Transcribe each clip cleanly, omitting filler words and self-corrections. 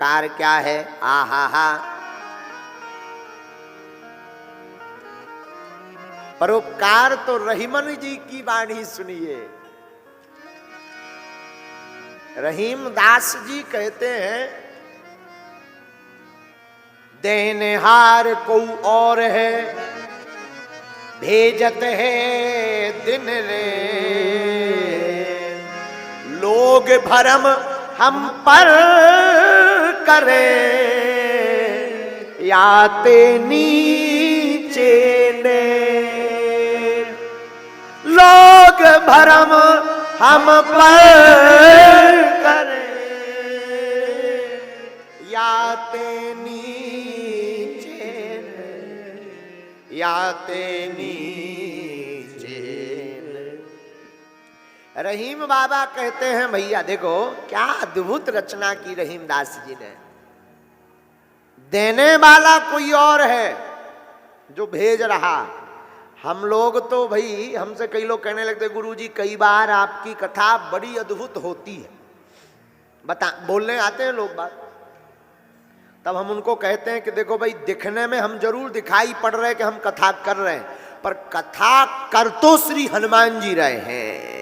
परोपकार क्या है। आहा हा, परोपकार तो रहीमन जी की वाणी सुनिए। रहीम दास जी कहते हैं, देनहार को और है, भेजत है दिन रे, लोग भरम हम पर करे, याते नीचे ने, लोग भरम हम पर करे, याते नीचे ने, याते नीचे ने। रहीम बाबा कहते हैं, भैया देखो क्या अद्भुत रचना की रहीम दास जी ने। देने वाला कोई और है जो भेज रहा। हम लोग तो भाई, हमसे कई लोग कहने लगते, गुरुजी कई बार आपकी कथा बड़ी अद्भुत होती है, बोलने आते हैं लोग बात। तब हम उनको कहते हैं कि देखो भाई, दिखने में हम जरूर दिखाई पड़ रहे हैं कि हम कथा कर रहे हैं, पर कथा कर तो श्री हनुमान जी रहे हैं,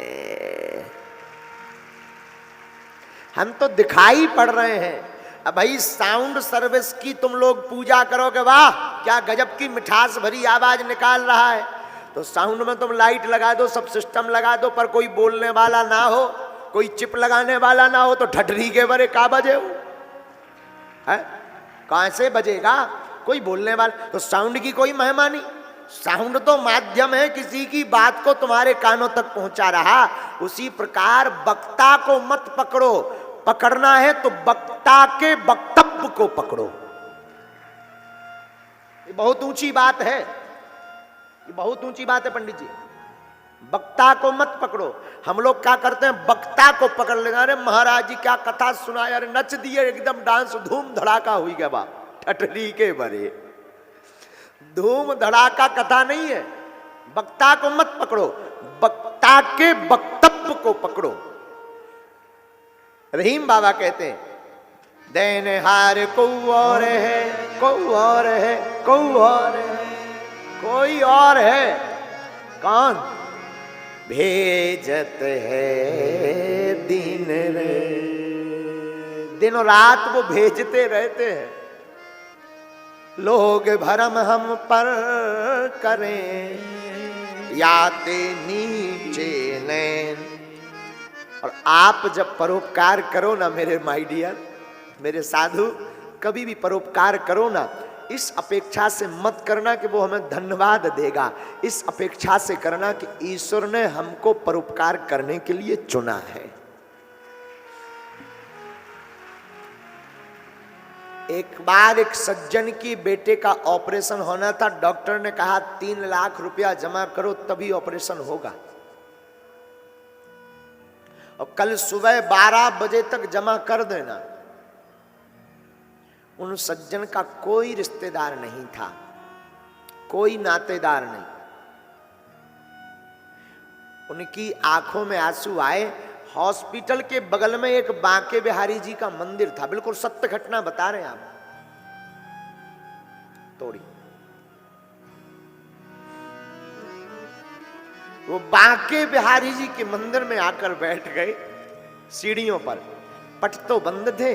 हम तो दिखाई पड़ रहे हैं। अब भाई साउंड सर्विस की तुम लोग पूजा करोगे, वाह क्या गजब की मिठास भरी आवाज निकाल रहा है, तो साउंड में तुम लाइट लगा दो, सब सिस्टम लगा दो, पर कोई बोलने वाला ना हो, कोई चिप लगाने वाला ना हो, तो ठठरी के बरे का बजे हो है, कहां से बजेगा कोई बोलने वाला। तो साउंड की कोई महिमा नहीं, साउंड तो माध्यम है किसी की बात को तुम्हारे कानों तक पहुंचा रहा। उसी प्रकार वक्ता को मत पकड़ो, पकड़ना है तो वक्ता के वक्तव्य को पकड़ो। ये बहुत ऊंची बात है, ये बहुत ऊंची बात है पंडित जी। वक्ता को मत पकड़ो। हम लोग क्या करते हैं, वक्ता को पकड़ लेना, अरे महाराज जी क्या कथा सुनाया, अरे नच दिए एकदम, डांस धूम धड़ाका हुई गया बा, ठठरी के बरे। धूम धड़ाका कथा नहीं है। वक्ता को मत पकड़ो, वक्ता के वक्तव्य को पकड़ो। रहीम बाबा कहते हैं, देनहार को और है, को और है, को और है, कोई और है, कौन? भेजत है दिन रे, दिनों रात वो भेजते रहते हैं, लोग भरम हम पर करें, याते नीचे नैन। और आप जब परोपकार करो ना मेरे माय डियर, मेरे साधु, कभी भी परोपकार करो ना, इस अपेक्षा से मत करना कि वो हमें धन्यवाद देगा, इस अपेक्षा से करना कि ईश्वर ने हमको परोपकार करने के लिए चुना है। एक बार एक सज्जन की बेटे का ऑपरेशन होना था, डॉक्टर ने कहा 3 लाख रुपया जमा करो तभी ऑपरेशन होगा, और कल सुबह 12 बजे तक जमा कर देना। उन सज्जन का कोई रिश्तेदार नहीं था, कोई नातेदार नहीं। उनकी आंखों में आंसू आए। हॉस्पिटल के बगल में एक बांके बिहारी जी का मंदिर था, बिल्कुल सत्य घटना बता रहे हैं आप, थोड़ी। वो बांके बिहारी जी के मंदिर में आकर बैठ गए सीढ़ियों पर। पट तो बंद थे,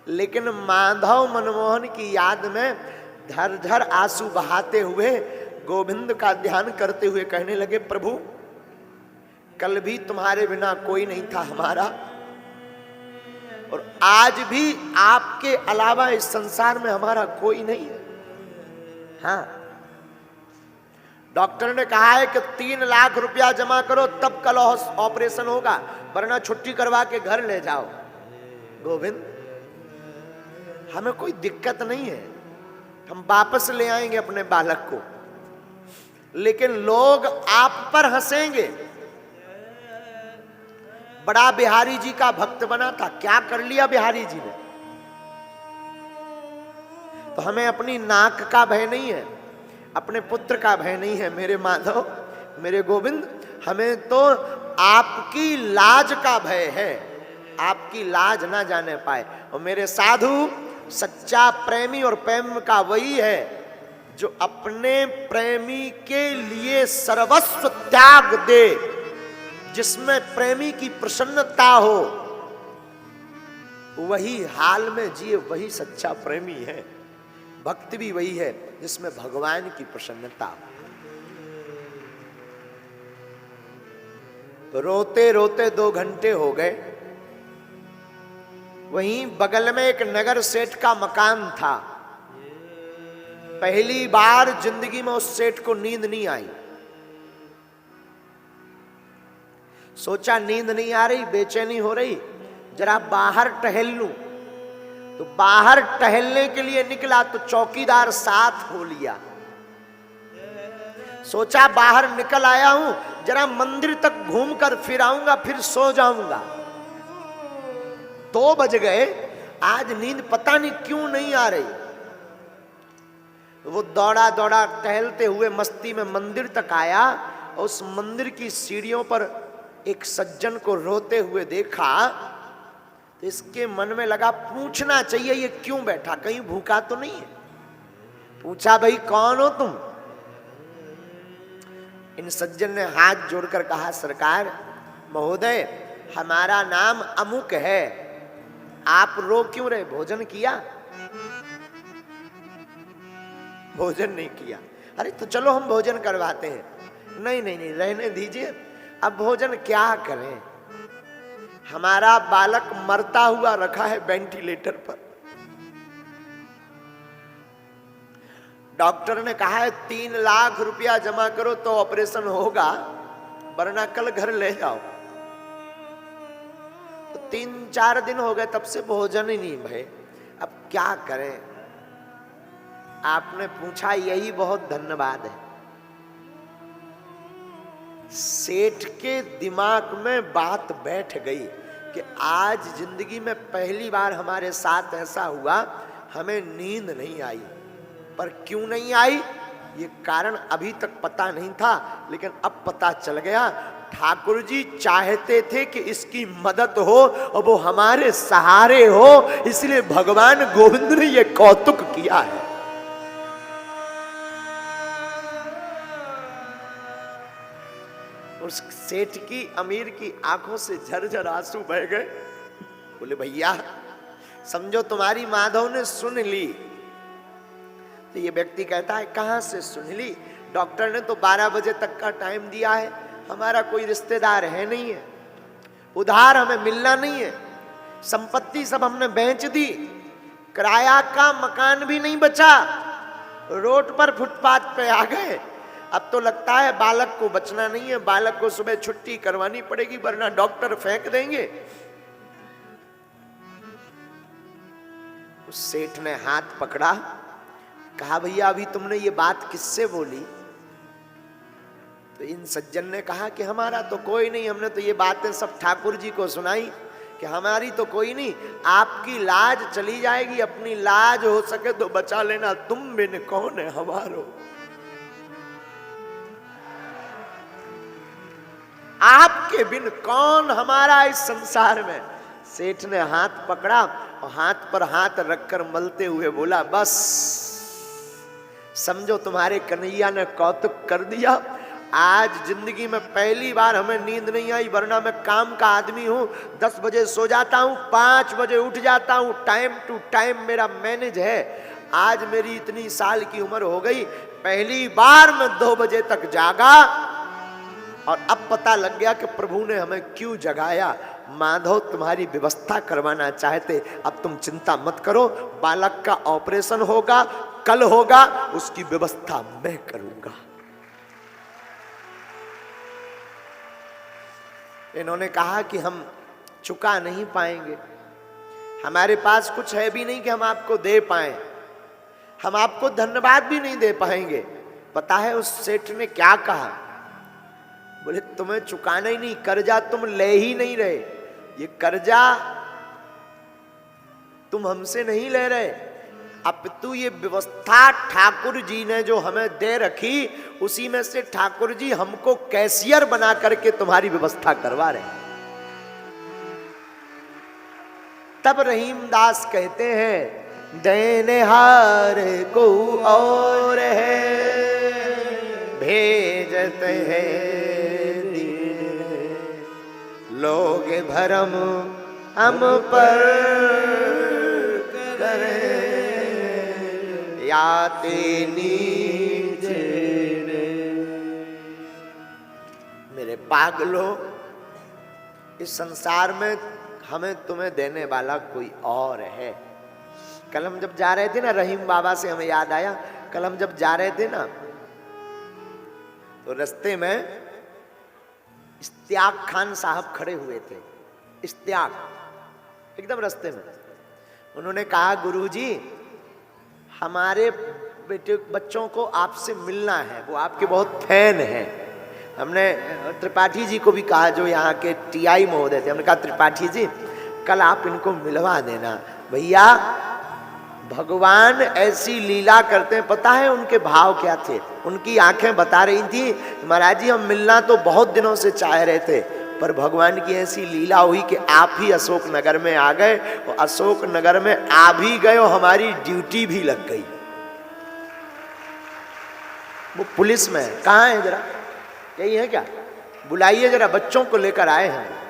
लेकिन माधव मनमोहन की याद में झरझर आंसू बहाते हुए, गोविंद का ध्यान करते हुए कहने लगे, प्रभु कल भी तुम्हारे बिना कोई नहीं था हमारा, और आज भी आपके अलावा इस संसार में हमारा कोई नहीं है। हाँ, डॉक्टर ने कहा है कि 3 लाख रुपया जमा करो तब कल ऑपरेशन होगा, वरना छुट्टी करवा के घर ले जाओ। गोविंद, हमें कोई दिक्कत नहीं है, हम वापस ले आएंगे अपने बालक को, लेकिन लोग आप पर हंसेंगे। बड़ा बिहारी जी का भक्त बना था, क्या कर लिया बिहारी जी ने? तो हमें अपनी नाक का भय नहीं है, अपने पुत्र का भय नहीं है मेरे माधव, मेरे गोविंद, हमें तो आपकी लाज का भय है, आपकी लाज ना जाने पाए। और मेरे साधु, सच्चा प्रेमी और प्रेम का वही है जो अपने प्रेमी के लिए सर्वस्व त्याग दे, जिसमें प्रेमी की प्रसन्नता हो, वही हाल में जिए, वही सच्चा प्रेमी है। भक्ति भी वही है जिसमें भगवान की प्रसन्नता हो। रोते रोते 2 घंटे हो गए। वहीं बगल में एक नगर सेठ का मकान था। पहली बार जिंदगी में उस सेठ को नींद नहीं आई। सोचा नींद नहीं आ रही, बेचैनी हो रही, जरा बाहर टहल लूं। तो बाहर टहलने के लिए निकला तो चौकीदार साथ हो लिया। सोचा बाहर निकल आया हूं, जरा मंदिर तक घूमकर फिर आऊंगा, फिर सो जाऊंगा। 2 बज गए, आज नींद पता नहीं क्यों नहीं आ रही। वो दौड़ा दौड़ा टहलते हुए मस्ती में मंदिर तक आया। और उस मंदिर की सीढ़ियों पर एक सज्जन को रोते हुए देखा। तो इसके मन में लगा पूछना चाहिए ये क्यों बैठा, कहीं भूखा तो नहीं है। पूछा, भाई कौन हो तुम? इन सज्जन ने हाथ जोड़कर कहा, सरकार महोदय, हमारा नाम अमुक है, आप रो क्यों रहे? भोजन किया? भोजन नहीं किया। अरे तो चलो हम भोजन करवाते हैं। नहीं नहीं नहीं, रहने दीजिए, अब भोजन क्या करें, हमारा बालक मरता हुआ रखा है वेंटिलेटर पर। डॉक्टर ने कहा है 3 लाख रुपया जमा करो तो ऑपरेशन होगा, वरना कल घर ले जाओ। तो 3-4 दिन हो गए, तब से भोजन ही नहीं भाई, अब क्या करें? आपने पूछा, यही बहुत धन्यवाद है। सेठ के दिमाग में बात बैठ गई कि आज जिंदगी में पहली बार हमारे साथ ऐसा हुआ, हमें नींद नहीं आई। पर क्यों नहीं आई, ये कारण अभी तक पता नहीं था, लेकिन अब पता चल गया। ठाकुर जी चाहते थे कि इसकी मदद हो और वो हमारे सहारे हो, इसलिए भगवान गोविंद ने ये कौतुक किया है। उस सेठ की, अमीर की आंखों से झरझर आंसू बह गए। बोले, भैया समझो तुम्हारी माधव ने सुन ली। तो ये व्यक्ति कहता है, कहां से सुन ली? डॉक्टर ने तो 12 बजे तक का टाइम दिया है, हमारा कोई रिश्तेदार है नहीं है, उधार हमें मिलना नहीं है, संपत्ति सब हमने बेच दी, किराया का मकान भी नहीं बचा, रोड पर फुटपाथ पे आ गए। अब तो लगता है बालक को बचना नहीं है, बालक को सुबह छुट्टी करवानी पड़ेगी, वरना डॉक्टर फेंक देंगे। उस सेठ ने हाथ पकड़ा, कहा, भैया अभी तुमने ये बात किससे बोली? तो इन सज्जन ने कहा कि हमारा तो कोई नहीं, हमने तो ये बातें सब ठाकुर जी को सुनाई कि हमारी तो कोई नहीं, आपकी लाज चली जाएगी, अपनी लाज हो सके तो बचा लेना, तुम बिन कौन है हमारो। आपके बिन कौन हमारा इस संसार में। सेठ ने हाथ पकड़ा और हाथ पर हाथ रखकर मलते हुए बोला, बस समझो तुम्हारे कन्हैया ने कौतुक कर दिया। आज जिंदगी में पहली बार हमें नींद नहीं आई, वरना मैं काम का आदमी हूं, 10 बजे सो जाता हूं, 5 बजे उठ जाता हूं, टाइम टू टाइम मेरा मैनेज है। आज मेरी इतनी साल की उम्र हो गई, पहली बार मैं 2 बजे तक जागा और अब पता लग गया कि प्रभु ने हमें क्यों जगाया। माधव तुम्हारी व्यवस्था करवाना चाहते, अब तुम चिंता मत करो, बालक का ऑपरेशन होगा, कल होगा, उसकी व्यवस्था मैं करूंगा। इन्होंने कहा कि हम चुका नहीं पाएंगे, हमारे पास कुछ है भी नहीं कि हम आपको दे पाएं, हम आपको धन्यवाद भी नहीं दे पाएंगे। पता है उस सेठ ने क्या कहा? बोले, तुम्हें चुकाना ही नहीं, कर्जा तुम ले ही नहीं रहे, ये कर्जा तुम हमसे नहीं ले रहे, अब तू ये व्यवस्था ठाकुर जी ने जो हमें दे रखी, उसी में से ठाकुर जी हमको कैशियर बना करके तुम्हारी व्यवस्था करवा रहे। तब रहीमदास कहते हैं देनहार को और है भेजत है लोग भरम हम पर करे याते नीचे। मेरे पागलों, इस संसार में हमें तुम्हें देने वाला कोई और है। कल हम जब जा रहे थे ना, रहीम बाबा से हमें याद आया, कल हम जब जा रहे थे ना तो रास्ते में इश्तियाक खान साहब खड़े हुए थे। इश्तियाक एकदम रास्ते में। उन्होंने कहा गुरुजी हमारे बेटे बच्चों को आपसे मिलना है, वो आपके बहुत फैन हैं। हमने त्रिपाठी जी को भी कहा जो यहाँ के टीआई महोदय थे, हमने कहा त्रिपाठी जी कल आप इनको मिलवा देना। भैया भगवान ऐसी लीला करते हैं, पता है उनके भाव क्या थे? उनकी आंखें बता रही थी महाराज जी हम मिलना तो बहुत दिनों से चाह रहे थे, पर भगवान की ऐसी लीला हुई कि आप ही अशोक नगर में आ गए, और अशोक नगर में आ भी गए और हमारी ड्यूटी भी लग गई। वो पुलिस में है, कहाँ है जरा, यही है क्या? बुलाइए जरा, बच्चों को लेकर आए हैं।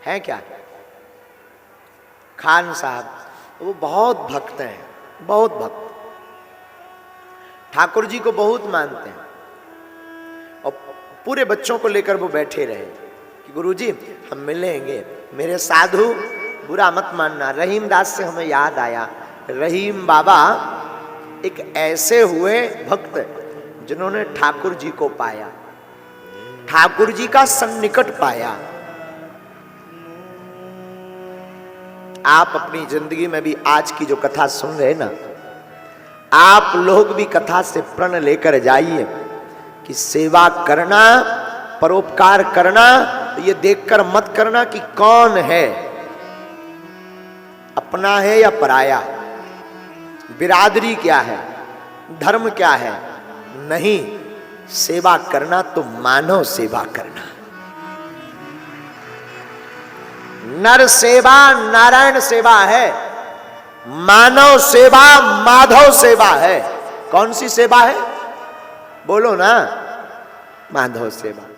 है क्या? खान साहब, वो बहुत भक्त हैं, बहुत भक्त, ठाकुर जी को बहुत मानते हैं। और पूरे बच्चों को लेकर वो बैठे रहे कि गुरुजी हम मिलेंगे। मेरे साधु बुरा मत मानना, रहीमदास से हमें याद आया, रहीम बाबा एक ऐसे हुए भक्त जिन्होंने ठाकुर जी को पाया, ठाकुर जी का सन्निकट पाया। आप अपनी जिंदगी में भी आज की जो कथा सुन रहे ना, आप लोग भी कथा से प्रण लेकर जाइए कि सेवा करना, परोपकार करना, ये देखकर मत करना कि कौन है, अपना है या पराया, बिरादरी क्या है, धर्म क्या है। नहीं, सेवा करना तो मानव सेवा करना। नर सेवा नारायण सेवा है, मानव सेवा माधव सेवा है। कौन सी सेवा है? बोलो ना, माधव सेवा।